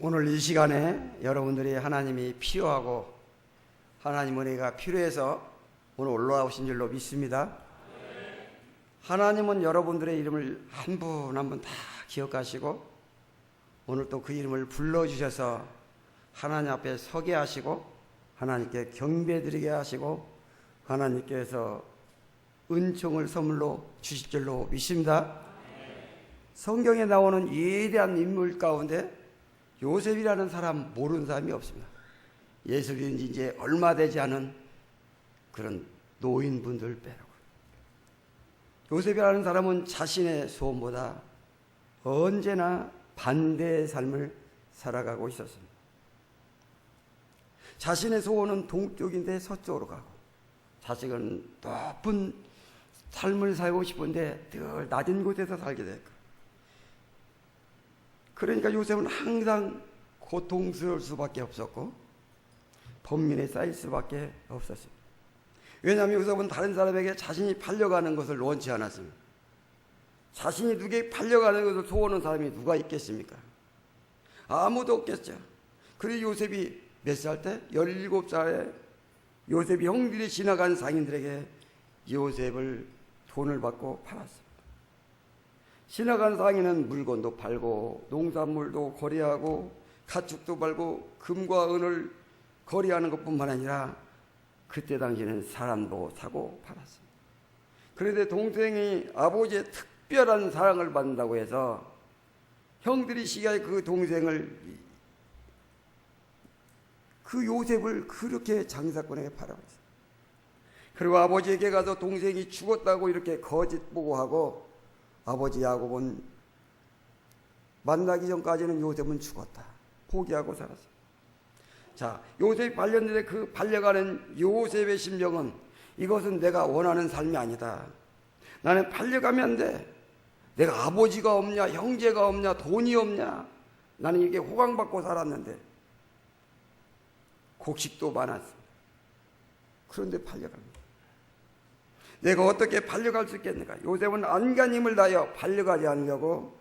오늘 이 시간에 여러분들이 하나님이 필요하고 하나님 은혜가 필요해서 오늘 올라오신 줄로 믿습니다. 하나님은 여러분들의 이름을 한 분 한 분 다 기억하시고 오늘 또 그 이름을 불러주셔서 하나님 앞에 서게 하시고 하나님께 경배드리게 하시고 하나님께서 은총을 선물로 주실 줄로 믿습니다. 성경에 나오는 위대한 인물 가운데 요셉이라는 사람 모르는 사람이 없습니다. 예수 믿은 지 이제 얼마 되지 않은 그런 노인분들 빼고 요셉이라는 사람은 자신의 소원보다 언제나 반대의 삶을 살아가고 있었습니다. 자신의 소원은 동쪽인데 서쪽으로 가고 자식은 높은 삶을 살고 싶은데 늘 낮은 곳에서 살게 됐고, 그러니까 요셉은 항상 고통스러울 수밖에 없었고 번민에 쌓일 수밖에 없었습니다. 왜냐하면 요셉은 다른 사람에게 자신이 팔려가는 것을 원치 않았습니다. 자신이 누구에게 팔려가는 것을 소원하는 사람이 누가 있겠습니까? 아무도 없겠죠. 그리고 요셉이 몇 살 때? 17살에 요셉이 형들이 지나간 상인들에게 요셉을 돈을 받고 팔았습니다. 지나간 상인은 물건도 팔고 농산물도 거래하고 가축도 팔고 금과 은을 거래하는 것뿐만 아니라 그때 당시에는 사람도 사고 팔았습니다. 그런데 동생이 아버지의 특별한 사랑을 받는다고 해서 형들이 시기에 그 동생을 그 요셉을 그렇게 장사꾼에게 팔아버렸어요. 그리고 아버지에게 가서 동생이 죽었다고 이렇게 거짓 보고하고 아버지 야곱은 만나기 전까지는 요셉은 죽었다 포기하고 살았어요. 자, 요셉이 발견되는데 그 팔려가는 요셉의 심정은 이것은 내가 원하는 삶이 아니다. 나는 팔려가면 안 돼. 내가 아버지가 없냐, 형제가 없냐, 돈이 없냐. 나는 이렇게 호강받고 살았는데 곡식도 많았습니다. 그런데 팔려갑니다. 내가 어떻게 팔려갈 수 있겠는가? 요셉은 안간 힘을 다하여 팔려가지 않으려고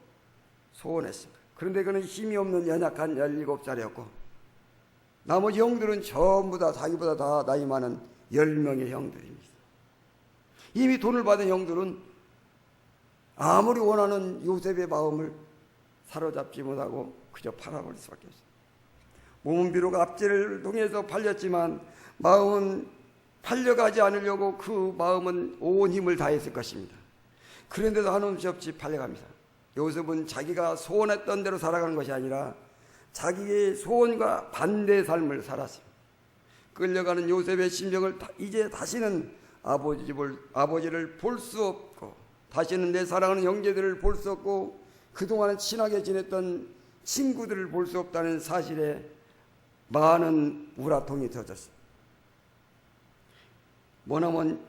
소원했습니다. 그런데 그는 힘이 없는 연약한 17살이었고 나머지 형들은 전부 다 자기보다 다 나이 많은 10명의 형들입니다. 이미 돈을 받은 형들은 아무리 원하는 요셉의 마음을 사로잡지 못하고 그저 팔아버릴 수밖에 없습니다. 몸은 비록 압제를 통해서 팔렸지만 마음은 팔려가지 않으려고 그 마음은 온 힘을 다했을 것입니다. 그런데도 한없이 없이 팔려갑니다. 요셉은 자기가 소원했던 대로 살아가는 것이 아니라 자기의 소원과 반대의 삶을 살았습니다. 끌려가는 요셉의 심정을 이제 다시는 아버지를 볼 수 없고 다시는 내 사랑하는 형제들을 볼 수 없고 그동안 친하게 지냈던 친구들을 볼 수 없다는 사실에 많은 우라통이 터졌습니다. 뭐냐면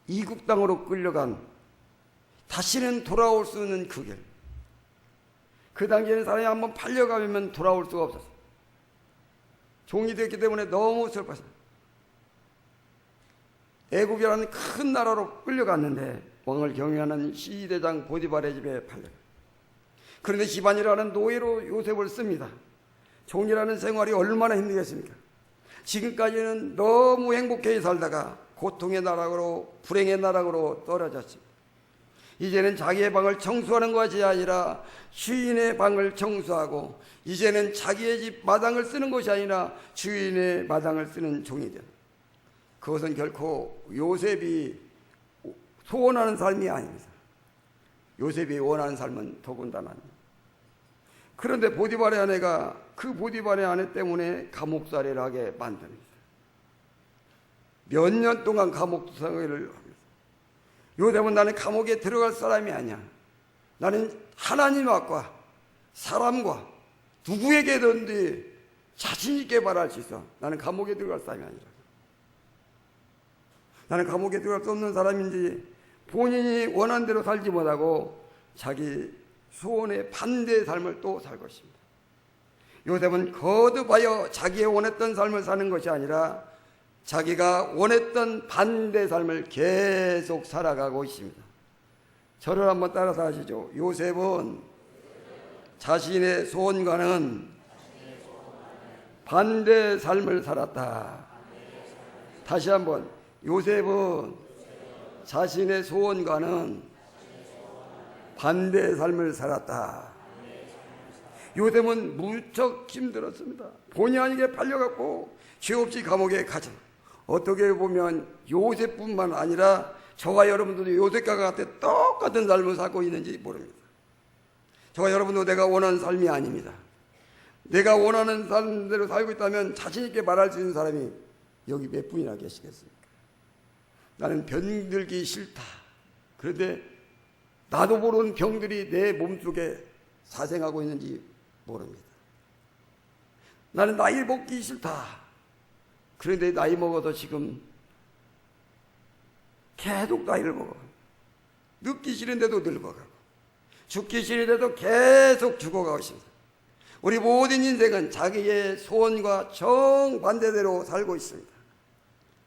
이국 땅으로 끌려간 다시는 돌아올 수 없는 그 길. 그 당시에는 사람이 한번 팔려가면 돌아올 수가 없었어요. 종이 됐기 때문에 너무 슬펐습니다. 애굽이라는 큰 나라로 끌려갔는데 왕을 경영하는 시대장 보디발의 집에 팔려요. 그런데 집안이라는 노예로 요셉을 씁니다. 종이라는 생활이 얼마나 힘들겠습니까? 지금까지는 너무 행복하게 살다가 고통의 나락으로 불행의 나락으로 떨어졌습니다. 이제는 자기의 방을 청소하는 것이 아니라 주인의 방을 청소하고 이제는 자기의 집 마당을 쓰는 것이 아니라 주인의 마당을 쓰는 종이 됩니다. 그것은 결코 요셉이 소원하는 삶이 아닙니다. 요셉이 원하는 삶은 더군다나 아닙니다. 그런데 보디발의 아내가 그 보디발의 아내 때문에 감옥살이를 하게 만듭니다. 몇 년 동안 감옥 생활을 합니다. 요셉은 나는 감옥에 들어갈 사람이 아니야. 나는 하나님 앞과 사람과 누구에게든지 자신 있게 말할 수 있어. 나는 감옥에 들어갈 사람이 아니라. 나는 감옥에 들어갈 수 없는 사람인지 본인이 원한 대로 살지 못하고 자기 소원의 반대의 삶을 또 살 것입니다. 요셉은 거듭하여 자기의 원했던 삶을 사는 것이 아니라 자기가 원했던 반대의 삶을 계속 살아가고 있습니다. 저를 한번 따라서 하시죠. 요셉은 자신의 소원과는 반대 삶을 살았다. 다시 한번, 요셉은 자신의 소원과는 반대의 삶을 살았다. 요셉은 무척 힘들었습니다. 본의 아니게 팔려갖고 죄 없이 감옥에 가죠. 어떻게 보면 요셉뿐만 아니라 저와 여러분들도 요셉과 같아 똑같은 삶을 살고 있는지 모릅니다. 저와 여러분도 내가 원하는 삶이 아닙니다. 내가 원하는 삶대로 살고 있다면 자신 있게 말할 수 있는 사람이 여기 몇 분이나 계시겠습니까? 나는 병들기 싫다. 그런데 나도 모르는 병들이 내 몸속에 사생하고 있는지 모릅니다. 나는 나이 먹기 싫다. 그런데 나이 먹어도 지금 계속 나이를 먹어. 늙기 싫은데도 늙어가고, 죽기 싫은데도 계속 죽어가고 있습니다. 우리 모든 인생은 자기의 소원과 정반대대로 살고 있습니다.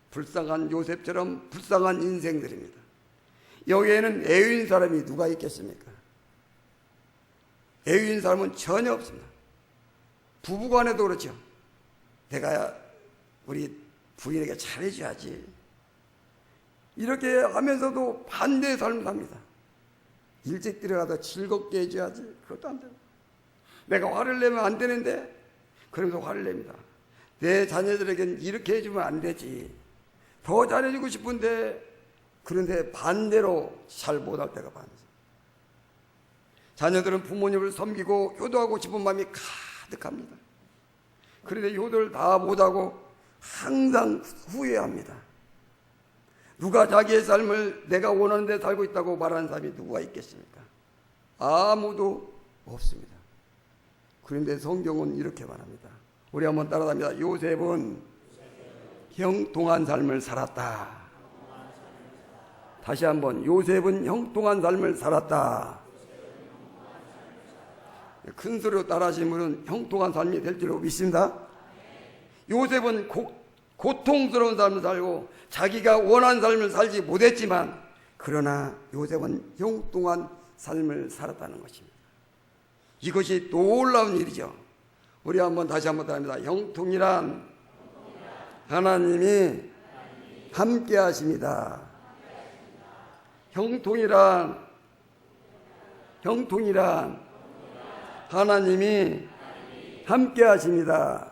불쌍한 요셉처럼 불쌍한 인생들입니다. 여기에는 애인 사람이 누가 있겠습니까? 애인 사람은 전혀 없습니다. 부부간에도 그렇죠. 내가 우리 부인에게 잘해줘야지, 이렇게 하면서도 반대의 삶을 삽니다. 일찍 들어가서 즐겁게 해줘야지, 그것도 안 돼요. 내가 화를 내면 안 되는데 그러면서 화를 냅니다. 내 자녀들에게는 이렇게 해주면 안 되지, 더 잘해주고 싶은데, 그런데 반대로 잘 못할 때가 많습니다. 자녀들은 부모님을 섬기고 효도하고 싶은 마음이 가득합니다. 그런데 효도를 다 못하고 항상 후회합니다. 누가 자기의 삶을 내가 원하는 데 살고 있다고 말하는 사람이 누가 있겠습니까? 아무도 없습니다. 그런데 성경은 이렇게 말합니다. 우리 한번 따라합니다. 요셉은 형통한 삶을 살았다. 다시 한번, 요셉은 형통한 삶을 살았다. 큰 소리로 따라하시는 분은 형통한 삶이 될 줄로 믿습니다. 요셉은 고통스러운 삶을 살고 자기가 원하는 삶을 살지 못했지만, 그러나 요셉은 형통한 삶을 살았다는 것입니다. 이것이 놀라운 일이죠. 우리 한번 다시 한번 따라합니다. 형통이란 하나님이 함께 하십니다. 형통이란 하나님이 함께 하십니다.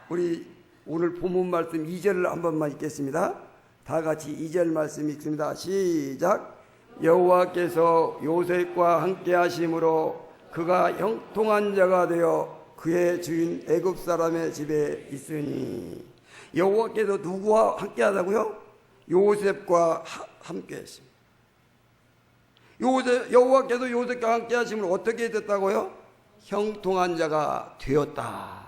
우리 오늘 본문 말씀 2절을 한 번만 읽겠습니다. 다 같이 2절 말씀 읽습니다. 시작. 여호와께서 요셉과 함께 하심으로 그가 형통한 자가 되어 그의 주인 애굽 사람의 집에 있으니. 여호와께서 누구와 함께 하다고요? 요셉과 함께 했습니다. 여호와께서 요셉과 함께 하심으로 어떻게 됐다고요? 형통한 자가 되었다.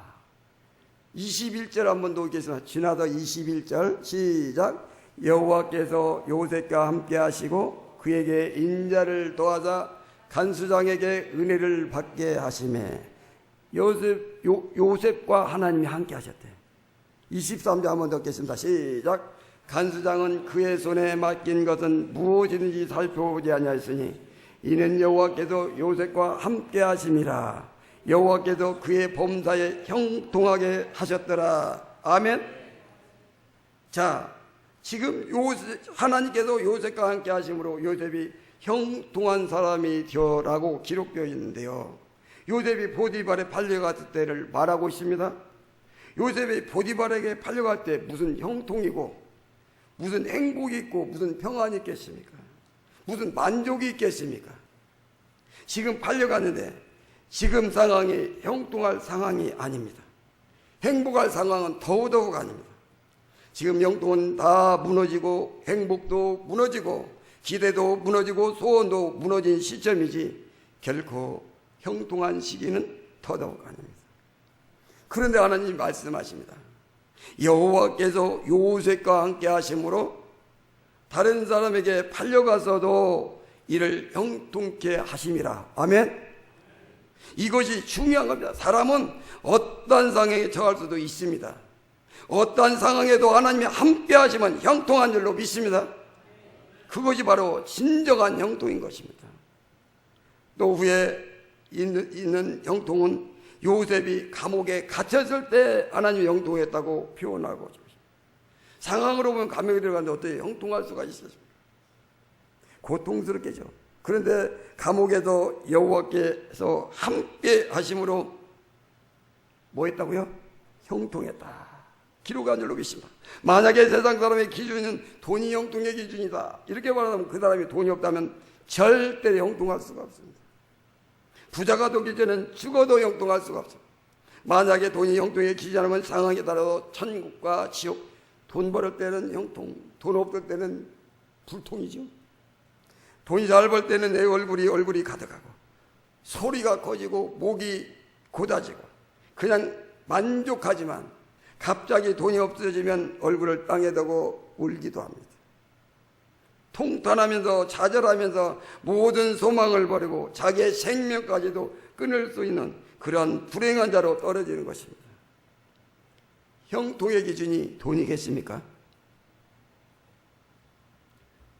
21절 한번 더 읽겠습니다. 지나서 21절 시작. 여호와께서 요셉과 함께 하시고 그에게 인자를 도와자 간수장에게 은혜를 받게 하시매. 요셉과 하나님이 함께 하셨대. 23절 한번 더 읽겠습니다. 시작. 간수장은 그의 손에 맡긴 것은 무엇이든지 살펴보지 아니하였으니 이는 여호와께서 요셉과 함께 하심이라. 여호와께서 그의 범사에 형통하게 하셨더라. 아멘. 자, 지금 하나님께서 요셉과 함께 하심으로 요셉이 형통한 사람이 되어라고 기록되어 있는데요, 요셉이 포디발에 팔려갔을 때를 말하고 있습니다. 요셉이 포디발에게 팔려갈 때 무슨 형통이고 무슨 행복이 있고 무슨 평안이 있겠습니까? 무슨 만족이 있겠습니까? 지금 팔려갔는데 지금 상황이 형통할 상황이 아닙니다. 행복할 상황은 더더욱 아닙니다. 지금 형통은 다 무너지고 행복도 무너지고 기대도 무너지고 소원도 무너진 시점이지 결코 형통한 시기는 더더욱 아닙니다. 그런데 하나님이 말씀하십니다. 여호와께서 요셉과 함께 하심으로 다른 사람에게 팔려가서도 이를 형통케 하심이라. 아멘. 이것이 중요한 겁니다. 사람은 어떠한 상황에 처할 수도 있습니다. 어떠한 상황에도 하나님이 함께 하시면 형통한 줄로 믿습니다. 그것이 바로 진정한 형통인 것입니다. 또 후에 있는 형통은 요셉이 감옥에 갇혔을 때 하나님이 형통했다고 표현하고 있습니다. 상황으로 보면 감옥에 들어갔는데 어떻게 형통할 수가 있었습니까? 고통스럽겠죠. 그런데 감옥에도 여호와께서 함께 하심으로 뭐 했다고요? 형통했다. 기록한 줄로 믿습니다. 만약에 세상 사람의 기준은 돈이 형통의 기준이다, 이렇게 말하면 그 사람이 돈이 없다면 절대 형통할 수가 없습니다. 부자가 되기 전에는 죽어도 형통할 수가 없습니다. 만약에 돈이 형통의 기준이라면 상황에 따라서 천국과 지옥, 돈 벌을 때는 형통, 돈 없을 때는 불통이죠. 돈이 잘 벌 때는 내 얼굴이 가득하고 소리가 커지고 목이 고다지고 그냥 만족하지만 갑자기 돈이 없어지면 얼굴을 땅에 대고 울기도 합니다. 통탄하면서 좌절하면서 모든 소망을 버리고 자기의 생명까지도 끊을 수 있는 그러한 불행한 자로 떨어지는 것입니다. 형통의 기준이 돈이겠습니까?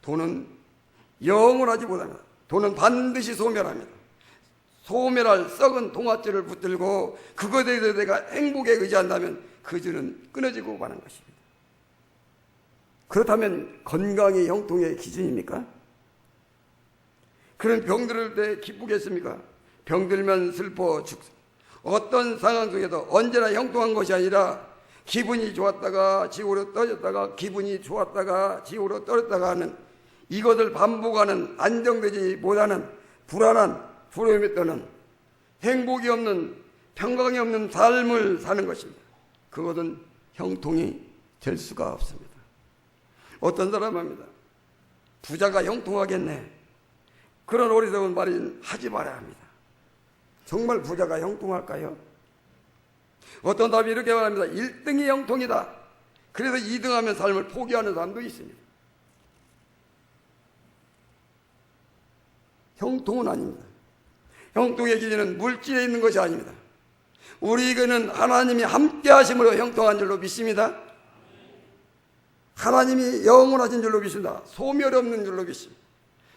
돈은 영원하지 못합니다. 돈은 반드시 소멸합니다. 소멸할 썩은 동아줄을 붙들고 그것에 대해서 내가 행복에 의지한다면 그 줄은 끊어지고 마는 것입니다. 그렇다면 건강이 형통의 기준입니까? 그런 병들을 때 기쁘겠습니까? 병들면 슬퍼 죽습니다. 어떤 상황 속에도 언제나 형통한 것이 아니라 기분이 좋았다가 지옥으로 떨어졌다가 기분이 좋았다가 지옥으로 떨어졌다가 하는 이것을 반복하는 안정되지 못하는 불안한 두려움에 떠는 행복이 없는 평강이 없는 삶을 사는 것입니다. 그것은 형통이 될 수가 없습니다. 어떤 사람 합니다. 부자가 형통하겠네. 그런 어리석은 말은 하지 말아야 합니다. 정말 부자가 형통할까요? 어떤 사람이 이렇게 말합니다. 1등이 형통이다. 그래서 2등하면 삶을 포기하는 사람도 있습니다. 형통은 아닙니다. 형통의 기준은 물질에 있는 것이 아닙니다. 우리에게는 하나님이 함께 하심으로 형통한 줄로 믿습니다. 하나님이 영원하신 줄로 믿습니다. 소멸 없는 줄로 믿습니다.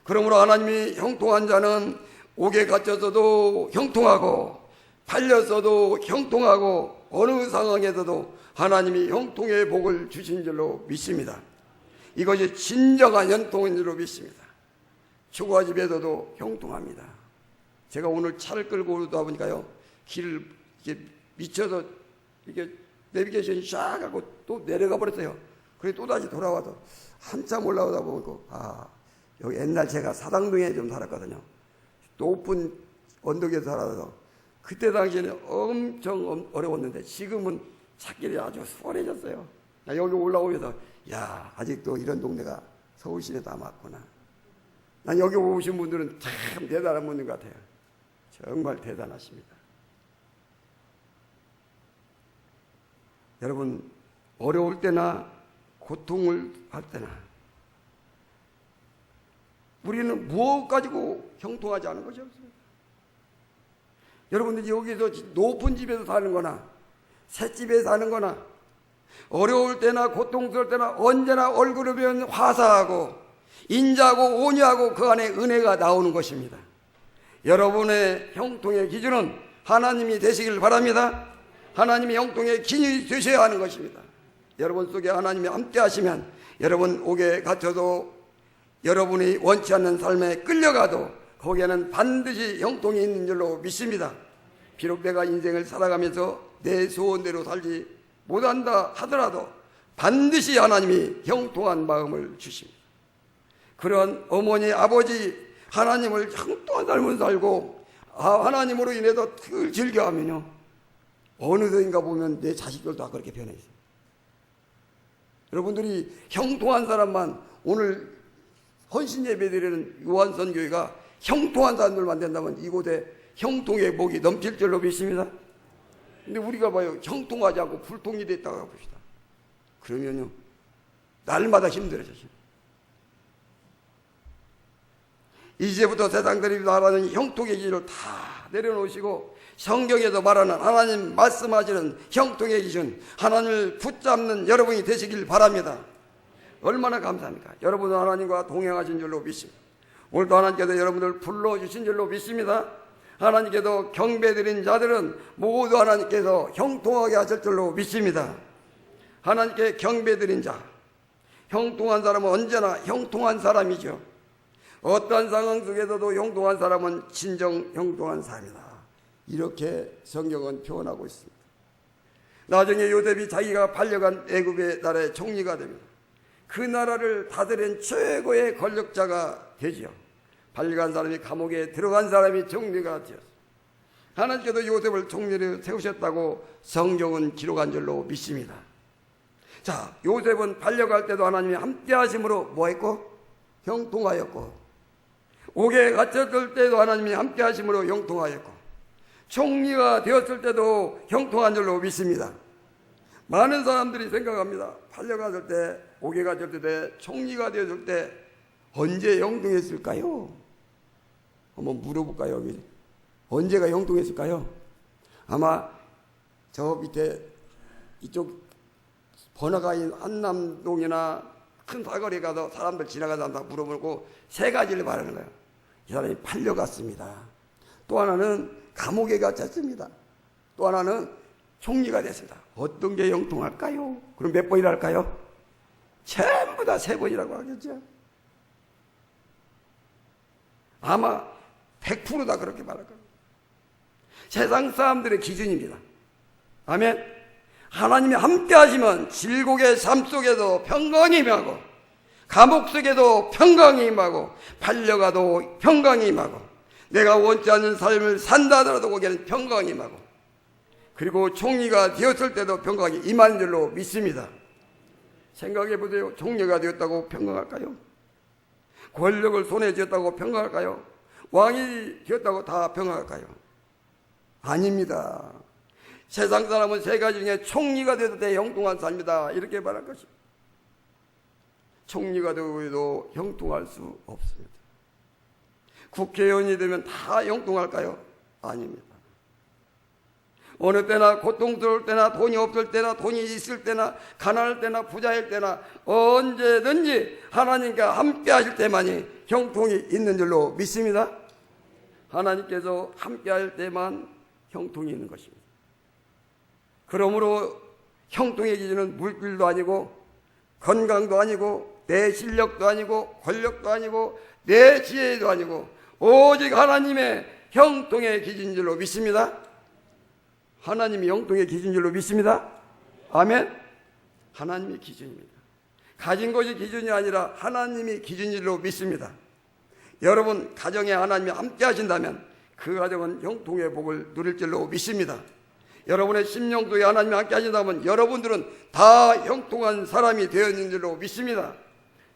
그러므로 하나님이 형통한 자는 옥에 갇혔어도 형통하고 팔렸어도 형통하고 어느 상황에서도 하나님이 형통의 복을 주신 줄로 믿습니다. 이것이 진정한 형통인 줄로 믿습니다. 초가집에서도 형통합니다. 제가 오늘 차를 끌고 오다 보니까요, 길을 이렇게 미쳐서 이렇게 내비게이션이 쫙 하고 또 내려가 버렸어요. 그래서 또 다시 돌아와서 한참 올라오다 보고, 여기 옛날 제가 사당동에 좀 살았거든요. 높은 언덕에서 살아서 그때 당시에는 엄청 어려웠는데 지금은 찾길이 아주 수월해졌어요. 여기 올라오면서 아직도 이런 동네가 서울 시내에 남았구나. 난 여기 오신 분들은 참 대단한 분들 같아요. 정말 대단하십니다. 여러분, 어려울 때나 고통을 할 때나 우리는 무엇 가지고 형통하지 않은 것이 없습니다. 여러분들이 여기서 높은 집에서 사는 거나 셋집에 사는 거나 어려울 때나 고통스러울 때나 언제나 얼굴을 보면 화사하고 인자하고 온유하고 그 안에 은혜가 나오는 것입니다. 여러분의 형통의 기준은 하나님이 되시길 바랍니다. 하나님이 형통의 기준이 되셔야 하는 것입니다. 여러분 속에 하나님이 함께 하시면 여러분 옥에 갇혀도 여러분이 원치 않는 삶에 끌려가도 거기에는 반드시 형통이 있는 줄로 믿습니다. 비록 내가 인생을 살아가면서 내 소원대로 살지 못한다 하더라도 반드시 하나님이 형통한 마음을 주십니다. 그런 어머니, 아버지 하나님을 형통한 삶을 살고 하나님으로 인해서 늘 즐겨하면요, 어느샌가 보면 내 자식들도 다 그렇게 변해 있어요. 여러분들이 형통한 사람만, 오늘 헌신 예배드리는 요한선교회가 형통한 사람들만 된다면 이곳에 형통의 복이 넘칠 줄로 믿습니다. 근데 우리가 봐요, 형통하지 않고 불통이 됐다고 해봅시다. 그러면요, 날마다 힘들어지죠. 이제부터 세상들이 말하는 형통의 기준을 다 내려놓으시고 성경에서 말하는 하나님 말씀하시는 형통의 기준, 하나님을 붙잡는 여러분이 되시길 바랍니다. 얼마나 감사합니까? 여러분은 하나님과 동행하신 줄로 믿습니다. 오늘도 하나님께서 여러분을 불러주신 줄로 믿습니다. 하나님께도 경배드린 자들은 모두 하나님께서 형통하게 하실 줄로 믿습니다. 하나님께 경배드린 자, 형통한 사람은 언제나 형통한 사람이죠. 어떠한 상황 속에서도 형통한 사람은 진정 형통한 사람이다. 이렇게 성경은 표현하고 있습니다. 나중에 요셉이 자기가 팔려간 애굽의 나라의 총리가 됩니다. 그 나라를 다스린 최고의 권력자가 되죠. 팔려간 사람이 감옥에 들어간 사람이 총리가 되었습니다. 하나님께도 요셉을 총리로 세우셨다고 성경은 기록한 줄로 믿습니다. 자, 요셉은 팔려갈 때도 하나님이 함께 하심으로 뭐 했고? 형통하였고, 옥에 갇혔을 때도 하나님이 함께 하심으로 형통하였고, 총리가 되었을 때도 형통한 줄로 믿습니다. 많은 사람들이 생각합니다. 팔려갔을 때, 옥에 갇혔을 때, 총리가 되었을 때 언제 형통했을까요? 한번 물어볼까요? 여기 언제가 형통했을까요? 아마 저 밑에 이쪽 번화가인 한남동이나 큰 사거리에 가서 사람들 지나가다 물어보고 세 가지를 말하는 거예요. 이 사람이 팔려갔습니다. 또 하나는 감옥에 갇혔습니다. 또 하나는 총리가 됐습니다. 어떤 게 형통할까요? 그럼 몇 번이라 할까요? 전부 다 세 번이라고 하겠죠. 아마 100% 다 그렇게 말할 겁니다. 세상 사람들의 기준입니다. 아멘. 하나님이 함께 하시면 질곡의 삶 속에도 평강이 임하고, 감옥 속에도 평강이 임하고, 팔려가도 평강이 임하고, 내가 원치 않는 삶을 산다 하더라도 거기에는 평강이 임하고, 그리고 총리가 되었을 때도 평강이 임하는 줄로 믿습니다. 생각해 보세요. 총리가 되었다고 평강할까요? 권력을 손에 쥐었다고 평강할까요? 왕이 되었다고 다 평강할까요? 아닙니다. 세상 사람은 세 가지 중에 총리가 되어도 돼 형통한 삶이다 이렇게 말할 것입니다. 총리가 되어도 형통할 수 없습니다. 국회의원이 되면 다 형통할까요? 아닙니다. 어느 때나 고통스러울 때나 돈이 없을 때나 돈이 있을 때나 가난할 때나 부자일 때나 언제든지 하나님과 함께 하실 때만이 형통이 있는 줄로 믿습니다. 하나님께서 함께 할 때만 형통이 있는 것입니다. 그러므로 형통의 기준은 물질도 아니고 건강도 아니고 내 실력도 아니고 권력도 아니고 내 지혜도 아니고 오직 하나님의 형통의 기준인 줄로 믿습니다. 하나님이 형통의 기준인 줄로 믿습니다. 아멘. 하나님이 기준입니다. 가진 것이 기준이 아니라 하나님이 기준인 줄로 믿습니다. 여러분 가정에 하나님이 함께 하신다면 그 가정은 형통의 복을 누릴 줄로 믿습니다. 여러분의 심령 속에 하나님이 함께 하신다면 여러분들은 다 형통한 사람이 되어 있는 줄로 믿습니다.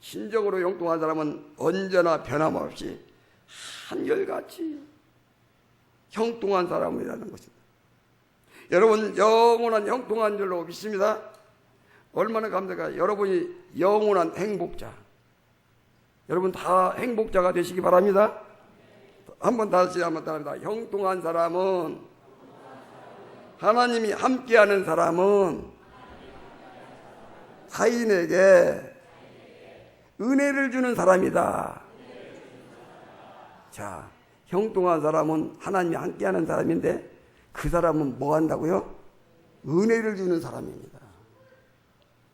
신적으로 형통한 사람은 언제나 변함없이 한결같이 형통한 사람이라는 것입니다. 여러분 영원한 형통한 줄로 믿습니다. 얼마나 감사할까요? 여러분이 영원한 행복자, 여러분 다 행복자가 되시기 바랍니다. 한번 다시 한번 따라합니다. 형통한 사람은, 하나님이 함께하는 사람은 타인에게 은혜를 주는 사람이다. 자, 형통한 사람은 하나님이 함께하는 사람인데 그 사람은 뭐 한다고요? 은혜를 주는 사람입니다.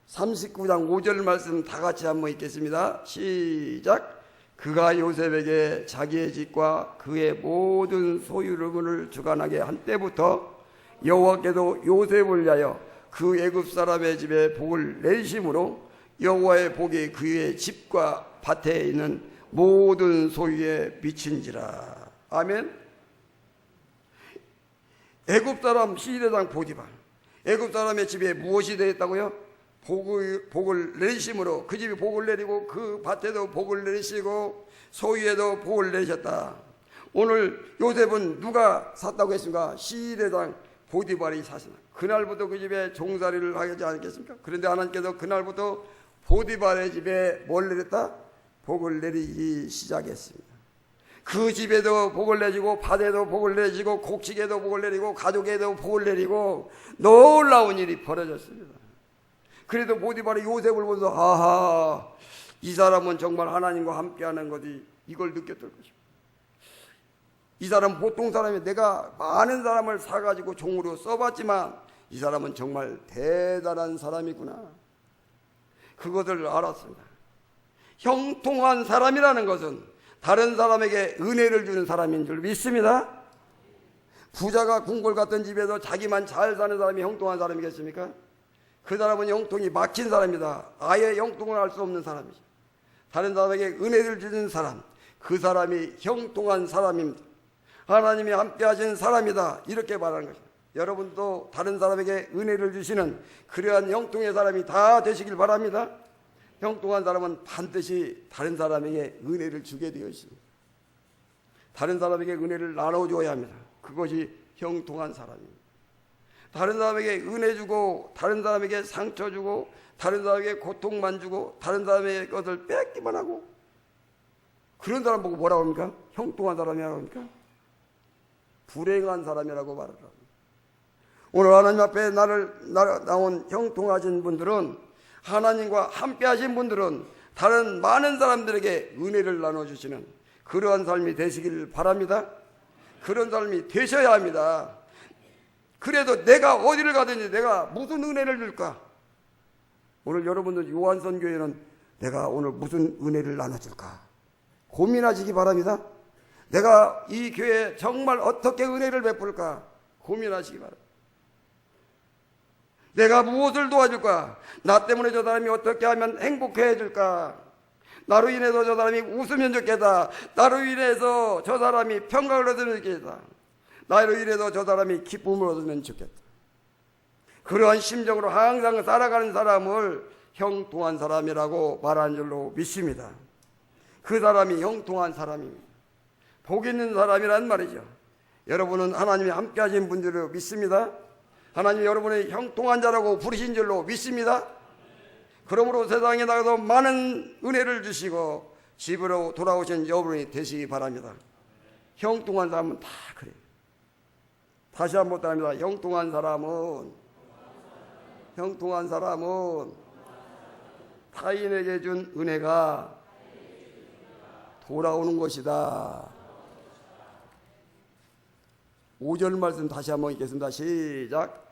39장 5절 말씀 다 같이 한번 읽겠습니다. 시작. 그가 요셉에게 자기의 집과 그의 모든 소유물을 주관하게 한 때부터 여호와께도 요셉을 위하여 그 애굽 사람의 집에 복을 내리심으로 여호와의 복이 그의 집과 밭에 있는 모든 소유에 미친지라. 아멘. 애굽 사람 시대장 보디발, 애굽 사람의 집에 무엇이 되었다고요? 복을 내리심으로 그 집이 복을 내리고 그 밭에도 복을 내리시고 소유에도 복을 내리셨다. 오늘 요셉은 누가 샀다고 했습니까? 시대장 보디발이 사시나. 그날부터 그 집에 종살이를 하지 않겠습니까? 그런데 하나님께서 그날부터 보디발의 집에 뭘 내렸다? 복을 내리기 시작했습니다. 그 집에도 복을 내리고 밭에도 복을 내리고 곡식에도 복을 내리고 가족에도 복을 내리고 놀라운 일이 벌어졌습니다. 그래도 보디발이 요셉을 보면서 아하, 이 사람은 정말 하나님과 함께하는 것이 이걸 느꼈던 것입니다. 이 사람은 보통 사람이 내가 많은 사람을 사가지고 종으로 써봤지만 이 사람은 정말 대단한 사람이구나. 그것을 알았습니다. 형통한 사람이라는 것은 다른 사람에게 은혜를 주는 사람인 줄 믿습니다. 부자가 궁궐 같은 집에서 자기만 잘 사는 사람이 형통한 사람이겠습니까? 그 사람은 형통이 막힌 사람이다. 아예 형통을 할 수 없는 사람이죠. 다른 사람에게 은혜를 주는 사람, 그 사람이 형통한 사람입니다. 하나님이 함께 하시는 사람이다, 이렇게 말하는 것입니다. 여러분도 다른 사람에게 은혜를 주시는 그러한 형통의 사람이 다 되시길 바랍니다. 형통한 사람은 반드시 다른 사람에게 은혜를 주게 되어 있습니다. 다른 사람에게 은혜를 나눠줘야 합니다. 그것이 형통한 사람입니다. 다른 사람에게 은혜 주고 다른 사람에게 상처 주고 다른 사람에게 고통만 주고 다른 사람의 것을 뺏기만 하고, 그런 사람 보고 뭐라고 합니까? 형통한 사람이라고 합니까? 불행한 사람이라고 말을 합니다. 오늘 하나님 앞에 나온 형통하신 분들은, 하나님과 함께 하신 분들은 다른 많은 사람들에게 은혜를 나눠주시는 그러한 삶이 되시길 바랍니다. 그런 삶이 되셔야 합니다. 그래도 내가 어디를 가든지 내가 무슨 은혜를 줄까? 오늘 여러분들 요한선교회는 내가 오늘 무슨 은혜를 나눠줄까? 고민하시기 바랍니다. 내가 이 교회에 정말 어떻게 은혜를 베풀까? 고민하시기 바랍니다. 내가 무엇을 도와줄까? 나 때문에 저 사람이 어떻게 하면 행복해질까? 나로 인해서 저 사람이 웃으면 좋겠다. 나로 인해서 저 사람이 평강을 얻으면 좋겠다. 나로 인해서 저 사람이 기쁨을 얻으면 좋겠다. 그러한 심정으로 항상 살아가는 사람을 형통한 사람이라고 말하는 줄로 믿습니다. 그 사람이 형통한 사람입니다. 복 있는 사람이란 말이죠. 여러분은 하나님이 함께 하신 분들을 믿습니다. 하나님이 여러분의 형통한 자라고 부르신 줄로 믿습니다. 그러므로 세상에 나가서 많은 은혜를 주시고 집으로 돌아오신 여러분이 되시기 바랍니다. 형통한 사람은 다 그래요. 다시 한번 답니다. 형통한 사람은 타인에게 준 은혜가 돌아오는 것이다. 5절 말씀 다시 한번 읽겠습니다. 시작.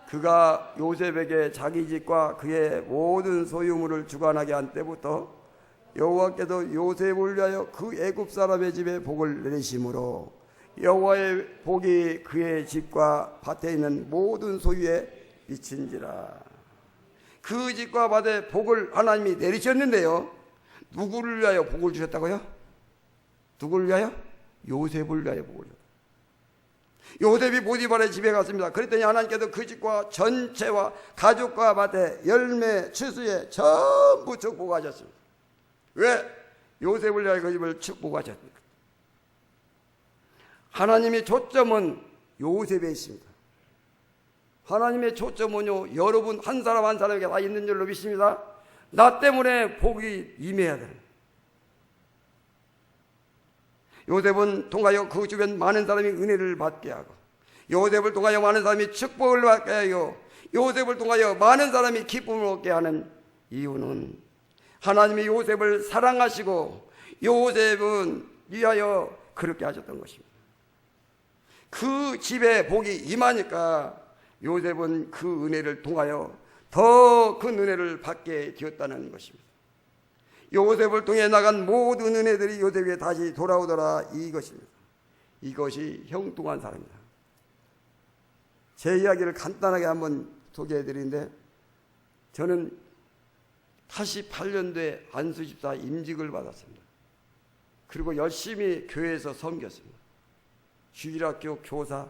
그가 요셉에게 자기 집과 그의 모든 소유물을 주관하게 한 때부터 여호와께서 요셉을 위하여 그 애굽 사람의 집에 복을 내리심으로 여호와의 복이 그의 집과 밭에 있는 모든 소유에 미친지라. 그 집과 밭에 복을 하나님이 내리셨는데요, 누구를 위하여 복을 주셨다고요? 누구를 위하여? 요셉을 위하여 복을 주셨다. 요셉이 보디발의 집에 갔습니다. 그랬더니 하나님께서 그 집과 전체와 가족과 밭에 열매 추수에 전부 축복하셨습니다. 왜? 요셉을 위하여 그 집을 축복하셨습니까? 하나님의 초점은 요셉에 있습니다. 하나님의 초점은요, 여러분 한 사람 한 사람에게 다 있는 줄로 믿습니다. 나 때문에 복이 임해야 돼요. 요셉은 통하여 그 주변 많은 사람이 은혜를 받게 하고, 요셉을 통하여 많은 사람이 축복을 받게 하고, 요셉을 통하여 많은 사람이 기쁨을 얻게 하는 이유는 하나님이 요셉을 사랑하시고 요셉은 위하여 그렇게 하셨던 것입니다. 그 집에 복이 임하니까 요셉은 그 은혜를 통하여 더 큰 은혜를 받게 되었다는 것입니다. 요셉을 통해 나간 모든 은혜들이 요셉에게 다시 돌아오더라, 이것입니다. 이것이 형통한 사람이다. 제 이야기를 간단하게 한번 소개해 드리는데, 저는 88년도에 안수집사 임직을 받았습니다. 그리고 열심히 교회에서 섬겼습니다. 주일학교 교사,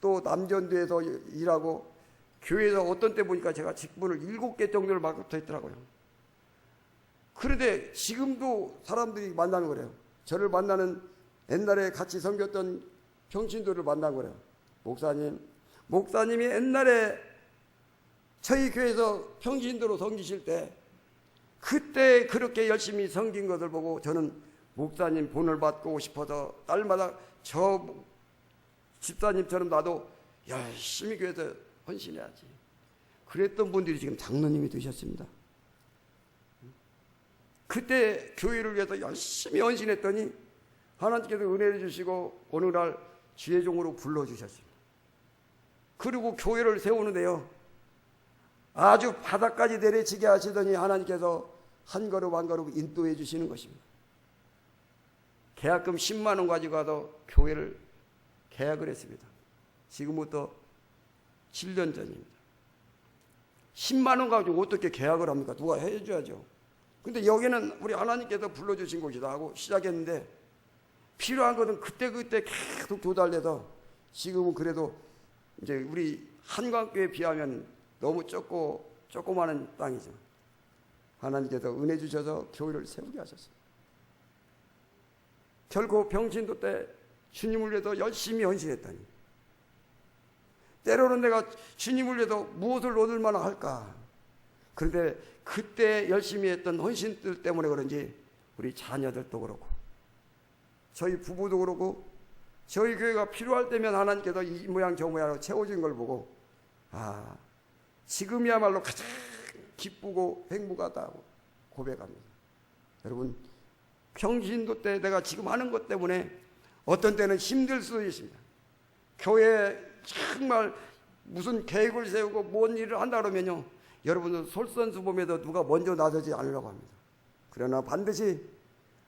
또 남전도에서 일하고, 교회에서 어떤 때 보니까 제가 직분을 7개 정도를 맡고 있더라고요. 그런데 지금도 사람들이 만나는 거래요. 저를 만나는, 옛날에 같이 섬겼던 평신도를 만난 거래요. 목사님이 옛날에 저희 교회에서 평신도로 섬기실 때 그때 그렇게 열심히 섬긴 것을 보고 저는 목사님 본을 받고 싶어서 날마다 저 집사님처럼 나도 열심히 교회에서 헌신해야지. 그랬던 분들이 지금 장로님이 되셨습니다. 그때 교회를 위해서 열심히 헌신했더니 하나님께서 은혜를 주시고 어느 날 지혜종으로 불러주셨습니다. 그리고 교회를 세우는데요, 아주 바닥까지 내려치게 하시더니 하나님께서 한 걸음 한 걸음 인도해 주시는 것입니다. 계약금 10만 원 가지고 가서 교회를 계약을 했습니다. 지금부터 7년 전입니다. 10만 원 가지고 어떻게 계약을 합니까? 누가 해줘야죠. 근데 여기는 우리 하나님께서 불러주신 곳이다 하고 시작했는데, 필요한 것은 그때그때 계속 조달돼서 지금은 그래도 이제 우리 한강교회에 비하면 너무 조그마한 땅이죠. 하나님께서 은혜 주셔서 교회를 세우게 하셨어요. 결코 병신도 때 주님을 위해서 열심히 헌신했다니, 때로는 내가 주님을 위해서 무엇을 얻을 만나 할까? 그런데 그때 열심히 했던 헌신들 때문에 그런지 우리 자녀들도 그렇고 저희 부부도 그렇고 저희 교회가 필요할 때면 하나님께서 이 모양 저 모양으로 채워진 걸 보고, 아, 지금이야말로 가장 기쁘고 행복하다고 고백합니다. 여러분, 평신도 때 내가 지금 하는 것 때문에 어떤 때는 힘들 수도 있습니다. 교회에 정말 무슨 계획을 세우고 뭔 일을 한다 그러면요, 여러분은 솔선수범해도 누가 먼저 나서지 않으려고 합니다. 그러나 반드시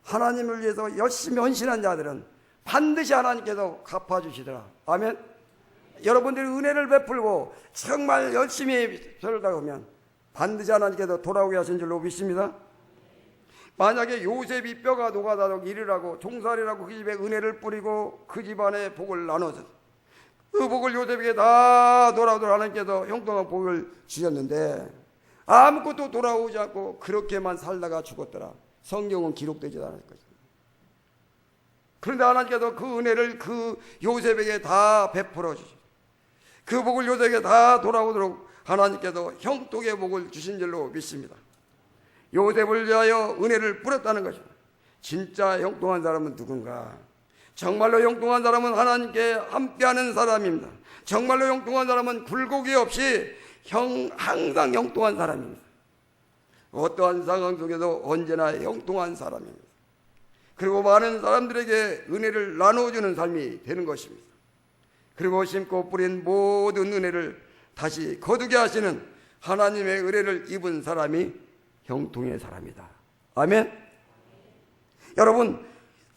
하나님을 위해서 열심히 헌신한 자들은 반드시 하나님께서 갚아주시더라. 아멘. 여러분들이 은혜를 베풀고 정말 열심히 살다 보면 반드시 하나님께서 돌아오게 하신 줄로 믿습니다. 만약에 요셉이 뼈가 녹아다록 일이라고 종살이라고 그 집에 은혜를 뿌리고 그 집안에 복을 나눠서 그 복을 요셉에게 다 돌아오도록 하나님께서 형통한 복을 주셨는데 아무것도 돌아오지 않고 그렇게만 살다가 죽었더라. 성경은 기록되지 않을 것입니다. 그런데 하나님께서 그 은혜를 그 요셉에게 다 베풀어 주시고 그 복을 요셉에게 다 돌아오도록 하나님께서 형통의 복을 주신 줄로 믿습니다. 요셉을 위하여 은혜를 뿌렸다는 것입니다. 진짜 형통한 사람은 누군가? 정말로 형통한 사람은 하나님께 함께하는 사람입니다. 정말로 형통한 사람은 굴곡이 없이 항상 형통한 사람입니다. 어떠한 상황 속에도 언제나 형통한 사람입니다. 그리고 많은 사람들에게 은혜를 나눠주는 삶이 되는 것입니다. 그리고 심고 뿌린 모든 은혜를 다시 거두게 하시는 하나님의 은혜를 입은 사람이 형통의 사람이다. 아멘. 여러분,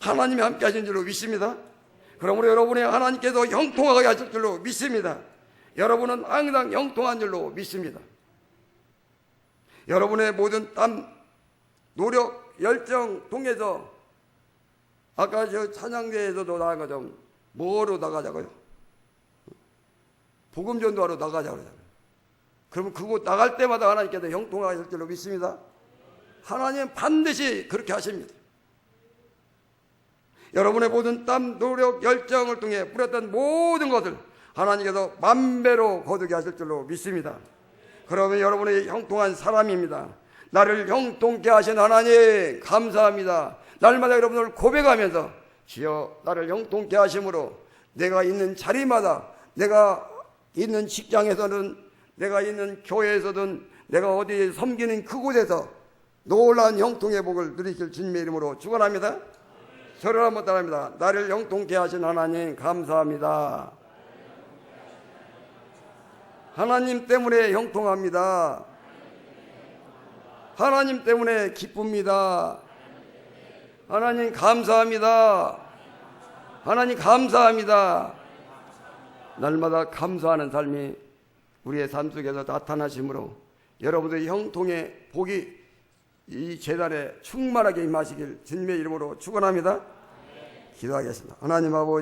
하나님이 함께 하신 줄로 믿습니다. 그러므로 여러분의 하나님께서 형통하게 하실 줄로 믿습니다. 여러분은 항상 형통한 줄로 믿습니다. 여러분의 모든 땀, 노력, 열정 통해서 아까 저 찬양대에서도 나간 것처럼 뭐로 나가자고요? 복음 전도하러 나가자고요. 그러면 그곳 나갈 때마다 하나님께서 형통하게 하실 줄로 믿습니다. 하나님은 반드시 그렇게 하십니다. 여러분의 모든 땀, 노력, 열정을 통해 뿌렸던 모든 것을 하나님께서 만배로 거두게 하실 줄로 믿습니다. 그러면 여러분의 형통한 사람입니다. 나를 형통케 하신 하나님 감사합니다. 날마다 여러분을 고백하면서 주여 나를 형통케 하심으로 내가 있는 자리마다, 내가 있는 직장에서든 내가 있는 교회에서든 내가 어디에 섬기는 그곳에서 놀라운 형통의 복을 누리실 주님의 이름으로 축원합니다. 저를 한번 따라합니다. 나를 형통케 하신 하나님 감사합니다. 하나님 때문에 형통합니다. 하나님 때문에 기쁩니다. 하나님 감사합니다. 하나님 감사합니다. 날마다 감사하는 삶이 우리의 삶 속에서 나타나심으로 여러분들의 형통의 복이 이 재단에 충만하게 임하시길 주님의 이름으로 축원합니다. 기도하겠습니다. 하나님 아버지,